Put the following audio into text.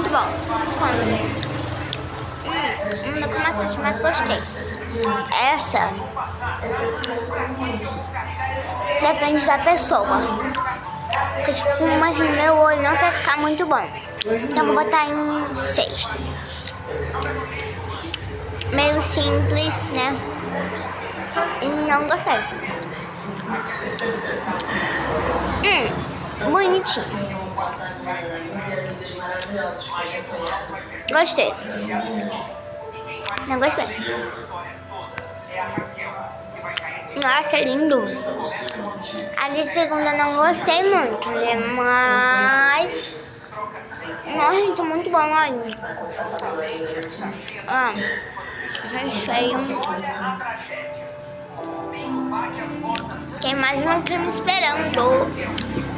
muito bom. Uma das maçãs que mais gostei. Essa depende da pessoa. Porque tipo, mas no meu olho não vai ficar muito bom. Então vou botar em sexto. Meio simples, né? E não gostei. Bonitinho. Gostei. Não gostei. Nossa, é lindo. A de segunda não gostei muito, né? Mas... Nossa, gente, muito bom, olha. Recheio. Tem mais uma creme esperando.